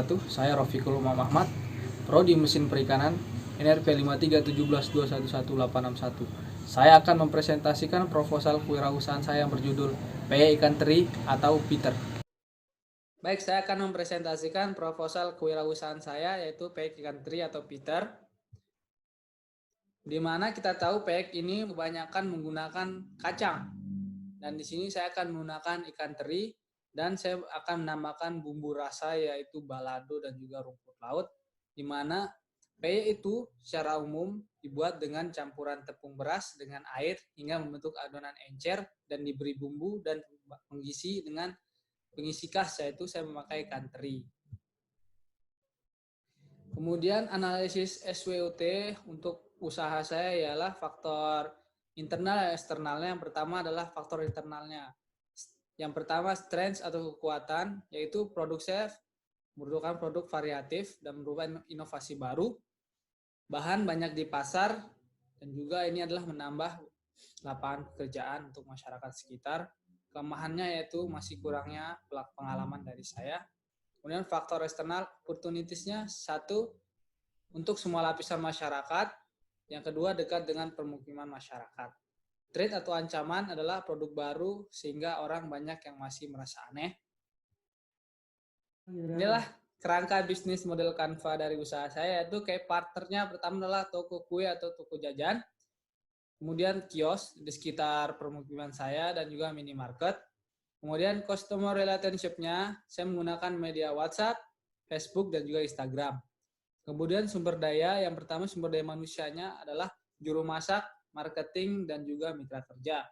wabarakatuh. Saya Rofiqul Umam Ahmad, Prodi Mesin Perikanan, NRP 53172111861. Saya akan mempresentasikan proposal kewirausahaan saya yang berjudul PY Ikan Teri atau Peter. Baik, saya akan mempresentasikan proposal kewirausahaan saya yaitu PY Ikan Teri atau Peter. Di mana kita tahu PY ini kebanyakan menggunakan kacang. Dan di sini saya akan menggunakan ikan teri dan saya akan menambahkan bumbu rasa yaitu balado dan juga rumput laut, di mana PY itu secara umum dibuat dengan campuran tepung beras dengan air hingga membentuk adonan encer dan diberi bumbu dan mengisi dengan pengisi khas yaitu saya memakai ikan teri. Kemudian analisis SWOT untuk usaha saya ialah faktor internal dan eksternalnya. Yang pertama adalah faktor internalnya. Yang pertama strength atau kekuatan, yaitu produk saya merupakan produk variatif dan merupakan inovasi baru. Bahan banyak di pasar dan juga ini adalah menambah lapangan pekerjaan untuk masyarakat sekitar. Kelemahannya yaitu masih kurangnya pengalaman dari saya. Kemudian faktor eksternal opportunitiesnya satu untuk semua lapisan masyarakat. Yang kedua dekat dengan permukiman masyarakat. Threat atau ancaman adalah produk baru sehingga orang banyak yang masih merasa aneh. Inilah kerangka bisnis model Canva dari usaha saya, yaitu kayak partnernya pertama adalah toko kue atau toko jajan. Kemudian kios di sekitar permukiman saya dan juga minimarket. Kemudian customer relationship-nya saya menggunakan media WhatsApp, Facebook dan juga Instagram. Kemudian sumber daya, yang pertama sumber daya manusianya adalah juru masak, marketing, dan juga mitra kerja.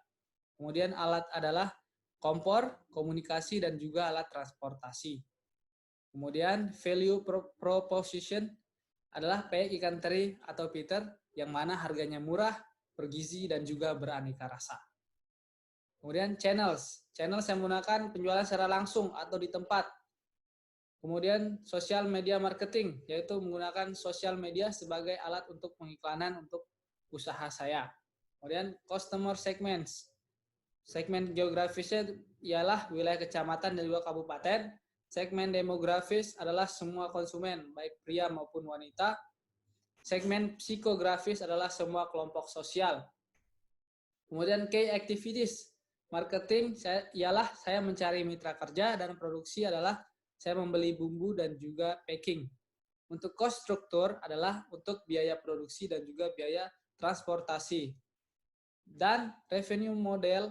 Kemudian alat adalah kompor, komunikasi, dan juga alat transportasi. Kemudian value proposition adalah PY ikan teri atau Peter, yang mana harganya murah, bergizi, dan juga beraneka rasa. Kemudian channels yang menggunakan penjualan secara langsung atau di tempat. Kemudian sosial media marketing, yaitu menggunakan sosial media sebagai alat untuk pengiklanan untuk usaha saya. Kemudian customer segments. Segmen geografisnya ialah wilayah kecamatan dan juga kabupaten. Segmen demografis adalah semua konsumen, baik pria maupun wanita. Segmen psikografis adalah semua kelompok sosial. Kemudian key activities. Marketing ialah saya mencari mitra kerja dan produksi adalah saya membeli bumbu dan juga packing. Untuk cost struktur adalah untuk biaya produksi dan juga biaya transportasi. Dan revenue model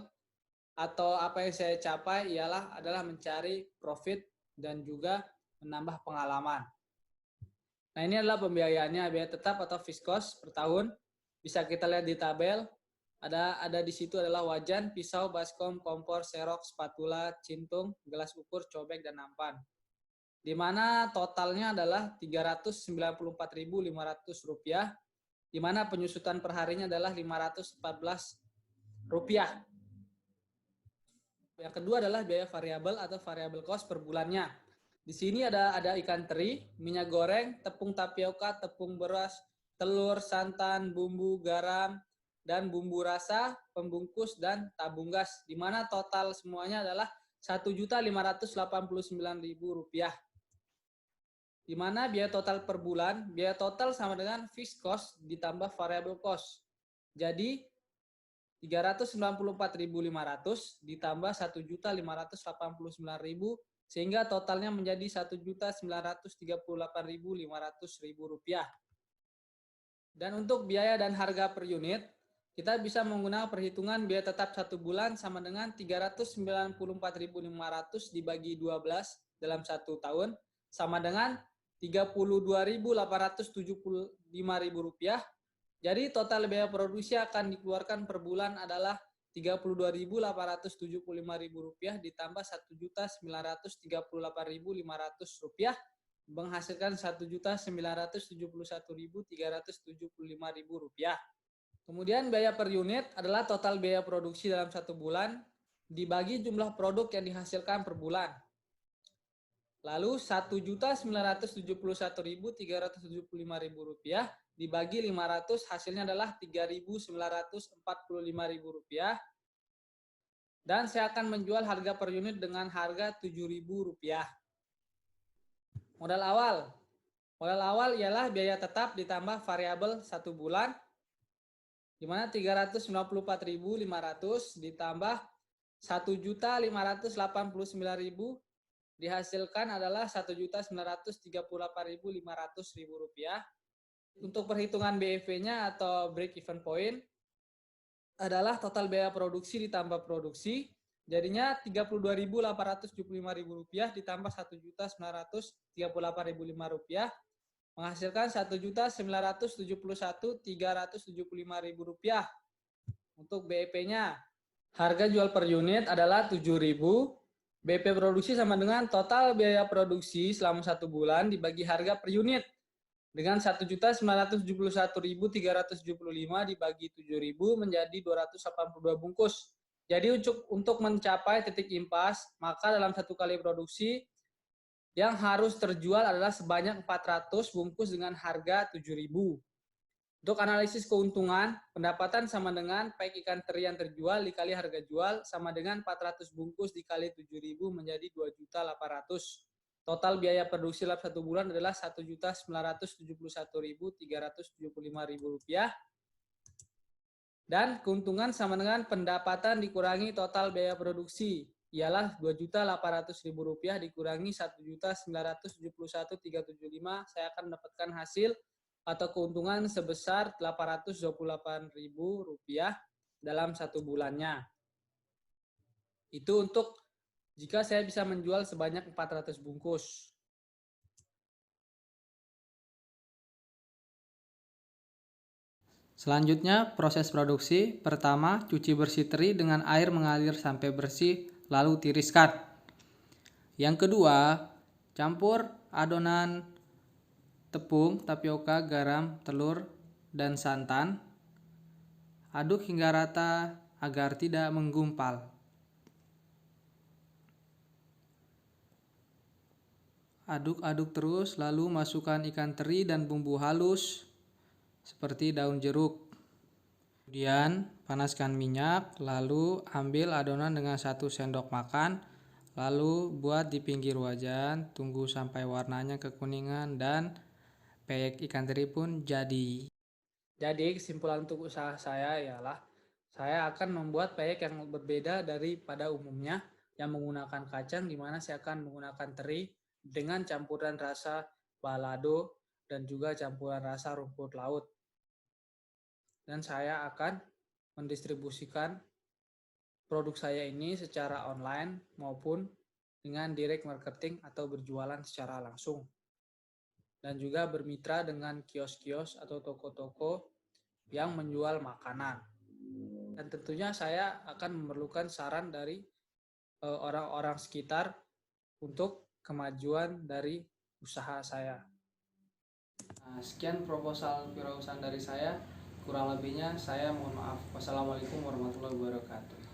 atau apa yang saya capai adalah mencari profit dan juga menambah pengalaman. Nah, ini adalah pembiayaannya, biaya tetap atau fixed cost per tahun. Bisa kita lihat di tabel. Ada di situ adalah wajan, pisau, baskom, kompor, serok, spatula, cintung, gelas ukur, cobek, dan nampan. Di mana totalnya adalah Rp394.500, di mana penyusutan perharinya adalah Rp514. Yang kedua adalah biaya variabel atau variable cost per bulannya. Di sini ada ikan teri, minyak goreng, tepung tapioka, tepung beras, telur, santan, bumbu, garam, dan bumbu rasa, pembungkus, dan tabung gas. Di mana total semuanya adalah Rp1.589.000. Di mana biaya total per bulan, biaya total sama dengan fixed cost ditambah variable cost. Jadi, Rp394.500 ditambah Rp1.589.000 sehingga totalnya menjadi Rp1.938.500. Dan untuk biaya dan harga per unit, kita bisa menggunakan perhitungan biaya tetap 1 bulan sama dengan Rp394.500 dibagi 12 dalam 1 tahun sama dengan Rp32.875.000. Jadi total biaya produksi akan dikeluarkan per bulan adalah Rp32.875.000 ditambah Rp1.938.500 menghasilkan Rp1.971.375.000. Kemudian biaya per unit adalah total biaya produksi dalam 1 bulan dibagi jumlah produk yang dihasilkan per bulan. Lalu Rp1.971.375.000 dibagi 500 hasilnya adalah Rp3.945.000. Dan saya akan menjual harga per unit dengan harga Rp7.000. Modal awal. Modal awal ialah biaya tetap ditambah variabel 1 bulan, di mana 394.500 ditambah 1.589.000 dihasilkan adalah 1.938.500 rupiah. Untuk perhitungan BEP-nya atau break even point adalah total biaya produksi ditambah produksi, jadinya 32.875.000 rupiah ditambah 1.938.005 rupiah menghasilkan 1.971.375.000 rupiah. Untuk BEP-nya, harga jual per unit adalah 7.000. BP produksi sama dengan total biaya produksi selama 1 bulan dibagi harga per unit dengan 1.971.375 dibagi 7.000 menjadi 282 bungkus. Jadi untuk mencapai titik impas, maka dalam 1 kali produksi yang harus terjual adalah sebanyak 400 bungkus dengan harga 7.000. Untuk analisis keuntungan, pendapatan sama dengan pack ikan teri yang terjual dikali harga jual sama dengan 400 bungkus dikali 7.000 menjadi 2.800. Total biaya produksi dalam 1 bulan adalah 1.971.375.000 rupiah. Dan keuntungan sama dengan pendapatan dikurangi total biaya produksi, ialah 2.800.000 rupiah dikurangi 1.971.375, saya akan mendapatkan hasil atau keuntungan sebesar 828.000 rupiah dalam 1 bulannya. Itu untuk jika saya bisa menjual sebanyak 400 bungkus. Selanjutnya, proses produksi. Pertama, cuci bersih teri dengan air mengalir sampai bersih, lalu tiriskan. Yang kedua, campur adonan tepung, tapioka, garam, telur, dan santan. Aduk hingga rata agar tidak menggumpal. Aduk-aduk terus, lalu masukkan ikan teri dan bumbu halus seperti daun jeruk. Kemudian panaskan minyak, lalu ambil adonan dengan 1 sendok makan, lalu buat di pinggir wajan, tunggu sampai warnanya kekuningan dan peyek ikan teri pun jadi. Jadi kesimpulan untuk usaha saya ialah saya akan membuat peyek yang berbeda daripada umumnya yang menggunakan kacang, di mana saya akan menggunakan teri dengan campuran rasa balado dan juga campuran rasa rumput laut. Dan saya akan mendistribusikan produk saya ini secara online maupun dengan direct marketing atau berjualan secara langsung. Dan juga bermitra dengan kios-kios atau toko-toko yang menjual makanan. Dan tentunya saya akan memerlukan saran dari orang-orang sekitar untuk kemajuan dari usaha saya. Nah, sekian proposal kewirausahaan dari saya. Kurang lebihnya saya mohon maaf. Wassalamualaikum warahmatullahi wabarakatuh.